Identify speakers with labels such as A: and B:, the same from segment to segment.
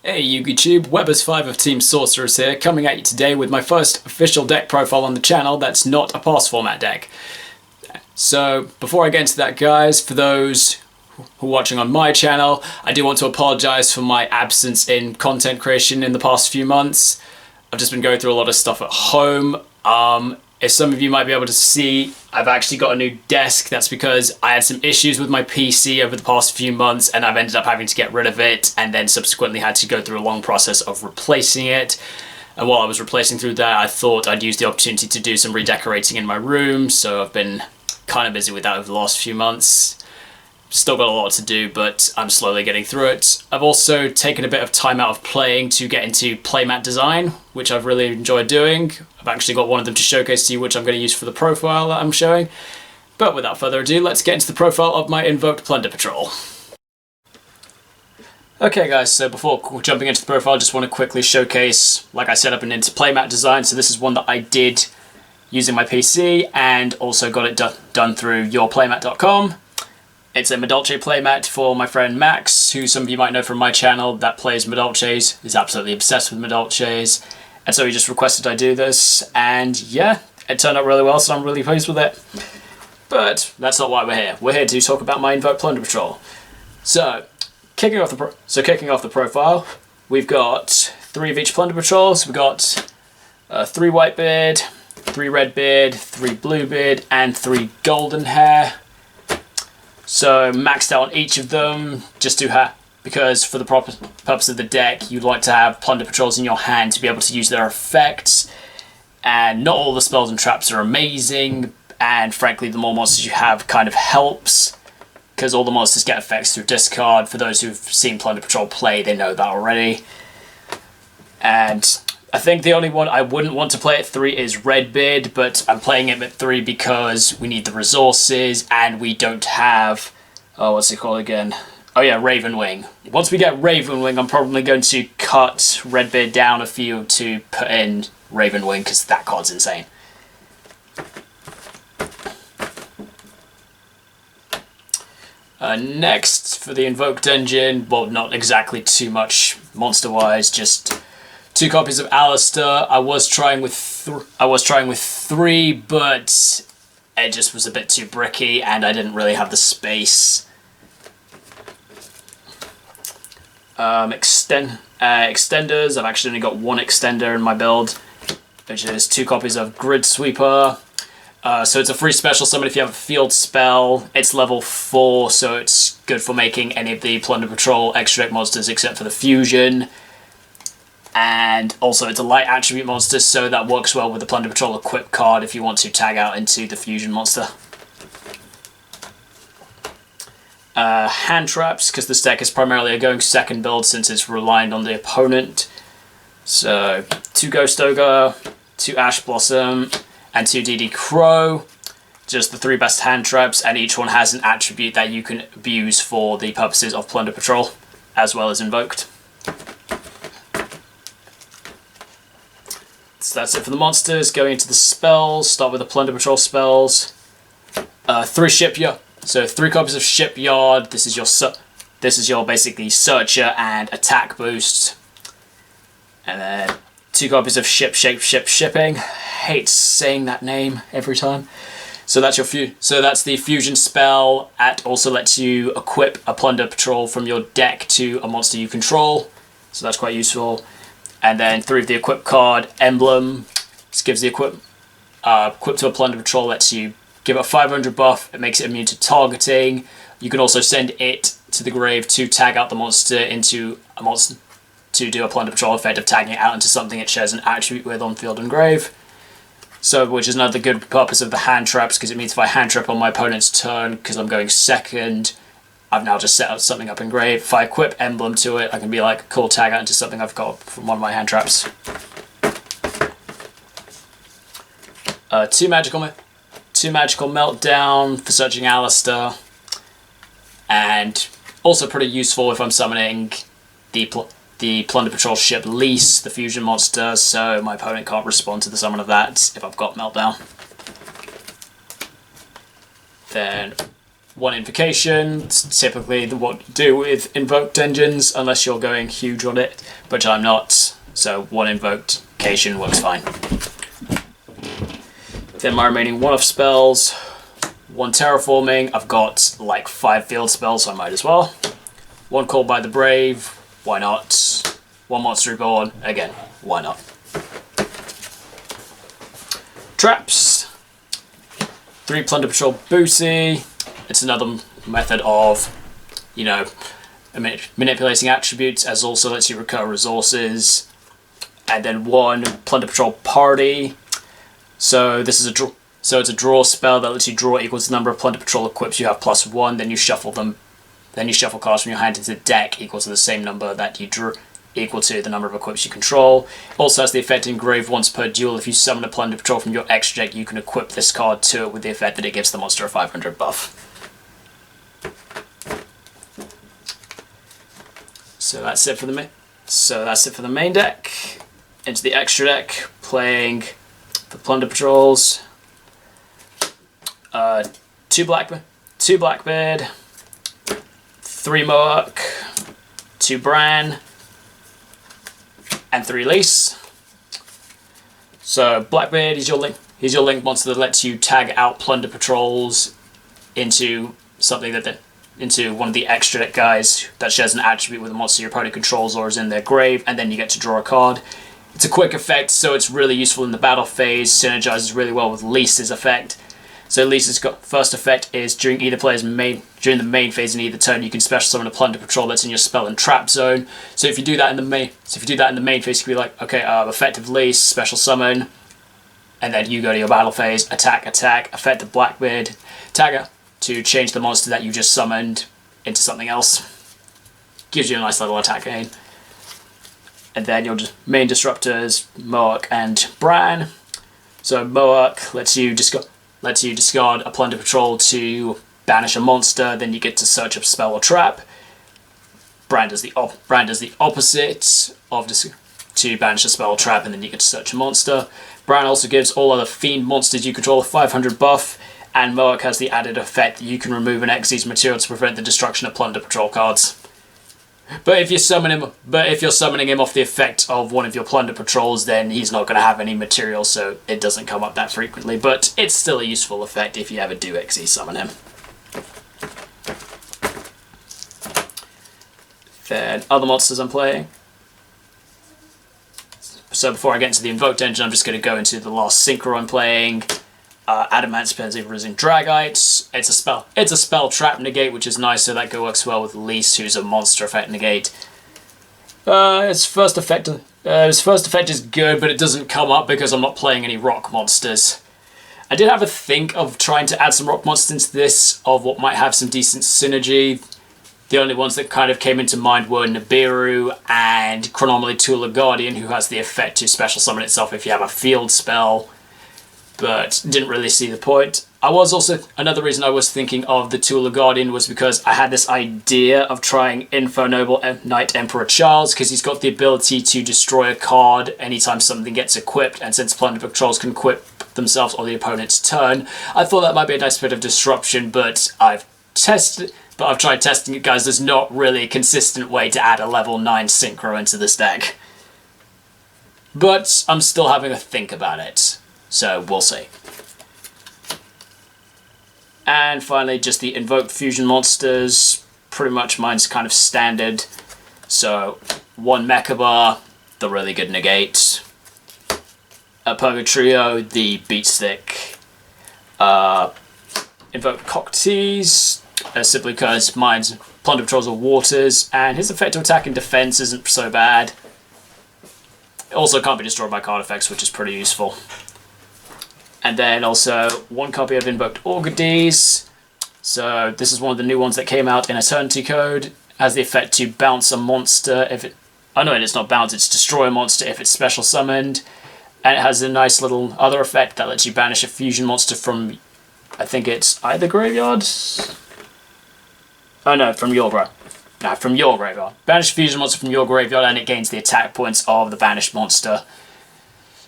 A: Hey Yugioh, Webbers5 of Team Sorcerers here, coming at you today with my first official deck profile on the channel that's not a pass format deck. So, before I get into that guys, for those who are watching on my channel, I do want to apologise for my absence in content creation in the past few months. I've just been going through a lot of stuff at home. As some of you might be able to see, I've actually got a new desk. That's because I had some issues with my PC over the past few months and I've ended up having to get rid of it and then subsequently had to go through a long process of replacing it. And while I was replacing through that, I thought I'd use the opportunity to do some redecorating in my room. So I've been kind of busy with that over the last few months. Still got a lot to do, but I'm slowly getting through it. I've also taken a bit of time out of playing to get into playmat design, which I've really enjoyed doing. I've actually got one of them to showcase to you, which I'm going to use for the profile that I'm showing. But without further ado, let's get into the profile of my Invoked Plunder Patrol. Okay guys, so before jumping into the profile, I just want to quickly showcase, like I set up an Interplay Map Design. So this is one that I did using my PC and also got it done through yourplaymat.com. It's a Madolche playmat for my friend Max, who some of you might know from my channel that plays Madolches. He's absolutely obsessed with Madolches. And so he just requested I do this. And yeah, it turned out really well, so I'm really pleased with it. But that's not why we're here. We're here to talk about my Invoked Plunder Patrol. So, kicking off the profile, we've got 3 of each Plunder Patrols. We've got 3 Whitebeard, 3 Redbeard, 3 Bluebeard, and 3 Golden Hair. So maxed out on each of them, just to have, because for the purpose of the deck, you'd like to have Plunder Patrols in your hand to be able to use their effects. And not all the spells and traps are amazing, and frankly, the more monsters you have kind of helps, because all the monsters get effects through discard. For those who've seen Plunder Patrol play, they know that already. And I think the only one I wouldn't want to play at 3 is Redbeard, but I'm playing him at 3 because we need the resources and we don't have, oh, what's it called again? Oh yeah, Ravenwing. Once we get Ravenwing, I'm probably going to cut Redbeard down a few to put in Ravenwing because that card's insane. Next, for the Invoked engine, well, not exactly too much monster-wise, just 2 copies of Alistair. I was trying with 3, but it just was a bit too bricky and I didn't really have the space. Extenders, I've actually only got 1 extender in my build, which is 2 copies of Grid Sweeper. So it's a free special summon if you have a field spell. It's level 4, so it's good for making any of the Plunder Patrol extra deck monsters except for the Fusion. And also it's a light attribute monster, so that works well with the Plunder Patrol equip card if you want to tag out into the Fusion monster. Hand traps, because this deck is primarily a going second build since it's reliant on the opponent. So 2 Ghost Ogre, 2 Ash Blossom, and 2 DD Crow. Just the 3 best hand traps, and each one has an attribute that you can abuse for the purposes of Plunder Patrol, as well as Invoked. So that's it for the monsters. Going into the spells, start with the Plunder Patrol spells. 3 Shipyard. So 3 copies of Shipyard. This is your basically searcher and attack boost. And then 2 copies of Shipping. Hate saying that name every time. So that's that's the fusion spell. It also lets you equip a Plunder Patrol from your deck to a monster you control. So that's quite useful. And then 3 of the equip card, Emblem. This gives the equip to a Plunder Patrol, lets you give it a 500 buff. It makes it immune to targeting. You can also send it to the grave to tag out the monster into a monster, to do a Plunder Patrol effect of tagging it out into something it shares an attribute with on field and grave. So, which is another good purpose of the hand traps, because it means if I hand trap on my opponent's turn, because I'm going second, I've now just set up something up in grave. If I equip Emblem to it, I can be like, cool, tag out into something I've got from one of my hand traps. 2 magical Meltdown for searching Alistair. And also pretty useful if I'm summoning the Plunder Patrol ship Lease, the fusion monster, so my opponent can't respond to the summon of that if I've got Meltdown. Then one invocation. It's typically what you do with invoked engines, unless you're going huge on it, but I'm not. So one invocation works fine. Then my remaining one-off spells, one terraforming. I've got like 5 field spells, so I might as well. One Called by the Brave, why not? One Monster Reborn, again, why not? Traps. 3 Plunder Patrol Booty. It's another method of, you know, manipulating attributes, as also lets you recover resources. And then 1 Plunder Patrol Party. So this is it's a draw spell that lets you draw equals the number of Plunder Patrol equips you have +1. Then you shuffle them. Then you shuffle cards from your hand into the deck equal to the same number that you drew, equal to the number of equips you control. Also has the effect engrave once per duel. If you summon a Plunder Patrol from your extra deck, you can equip this card to it with the effect that it gives the monster a 500 buff. So that's it for the main deck. Into the extra deck, playing the Plunder Patrols. 2 Blackbeard, 3 Mohawk, 2 Bran, and 3 Lise. So Blackbeard is your link. He's your link monster that lets you tag out Plunder Patrols into something into one of the extra deck guys that shares an attribute with a monster your opponent controls or is in their grave, and then you get to draw a card. It's a quick effect, so it's really useful in the battle phase. Synergizes really well with Lise's effect. So Lisa's first effect is during the main phase in either turn, you can special summon a Plunder Patrol that's in your spell and trap zone. So if you do that in the main, phase, you can be like, okay, effective Lise, special summon, and then you go to your battle phase, attack, effective Blackbeard, tagger to change the monster that you just summoned into something else. Gives you a nice little attack gain. And then your main disruptors, Mohawk and Bran. So Mohawk lets you discard a Plunder Patrol to banish a monster, then you get to search a spell or trap. Bran does the opposite of to banish a spell or trap, and then you get to search a monster. Bran also gives all other fiend monsters you control a 500 buff, and Mohawk has the added effect that you can remove an Xyz material to prevent the destruction of Plunder Patrol cards. But if you're summoning him off the effect of one of your Plunder Patrols, then he's not going to have any material, so it doesn't come up that frequently. But it's still a useful effect if you ever do Xyz summon him. Then other monsters I'm playing. So before I get into the Invoked engine, I'm just going to go into the last synchro I'm playing. Adamant Spencer Rising Dragite. It's a spell trap negate, which is nice, so that works well with Lise, who's a monster effect negate. Its first effect is good, but it doesn't come up because I'm not playing any rock monsters. I did have a think of trying to add some rock monsters into this, of what might have some decent synergy. The only ones that kind of came into mind were Nibiru and Chronomaly Tula Guardian, who has the effect to special summon itself if you have a field spell, but didn't really see the point. Another reason I was thinking of the Tula Guardian was because I had this idea of trying Infernoble Knight Emperor Charles, because he's got the ability to destroy a card anytime something gets equipped, and since Plunder Patrols can equip themselves on the opponent's turn, I thought that might be a nice bit of disruption, but I've tried testing it, guys. There's not really a consistent way to add a level 9 synchro into this deck. But I'm still having a think about it, so we'll see. And finally, just the Invoked fusion monsters. Pretty much mine's kind of standard. So, 1 Mechaba, the really good negate. A Purgatrio, the beat stick. Invoked Cocktease, simply because mine's Plunder Patrols are waters, and his effective attack and defense isn't so bad. It also can't be destroyed by card effects, which is pretty useful. And then also 1 copy of Invoked Orgades. So this is one of the new ones that came out in Eternity Code. Has the effect to bounce a monster if it... Oh no, it's not bounce, it's destroy a monster if it's special summoned. And it has a nice little other effect that lets you banish a fusion monster from... I think it's either graveyard? Oh no, from your graveyard. No, from your graveyard. Banish a fusion monster from your graveyard and it gains the attack points of the banished monster.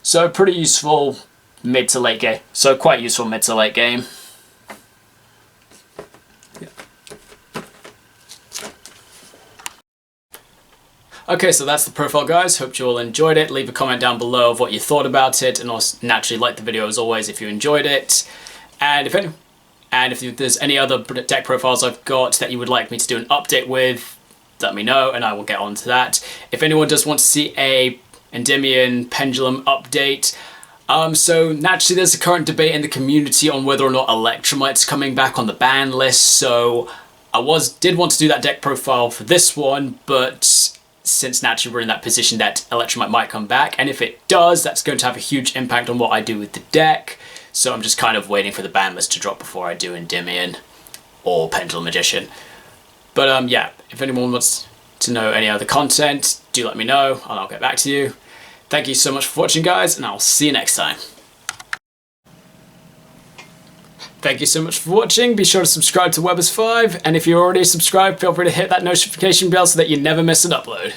A: So pretty useful mid to late game. So quite useful mid to late game. Okay, so that's the profile, guys. Hope you all enjoyed it. Leave a comment down below of what you thought about it, and also naturally like the video as always if you enjoyed it. And if there's any other deck profiles I've got that you would like me to do an update with, let me know and I will get on to that. If anyone does want to see a Endymion Pendulum update, so naturally there's a current debate in the community on whether or not Electromite's coming back on the ban list, so I did want to do that deck profile for this one, but since naturally we're in that position that Electromite might come back, and if it does, that's going to have a huge impact on what I do with the deck, so I'm just kind of waiting for the ban list to drop before I do Endymion or Pendulum Magician. But yeah, if anyone wants to know any other content, do let me know and I'll get back to you. Thank you so much for watching, guys, and I'll see you next time. Thank you so much for watching. Be sure to subscribe to Webbers5, and if you're already subscribed, feel free to hit that notification bell so that you never miss an upload.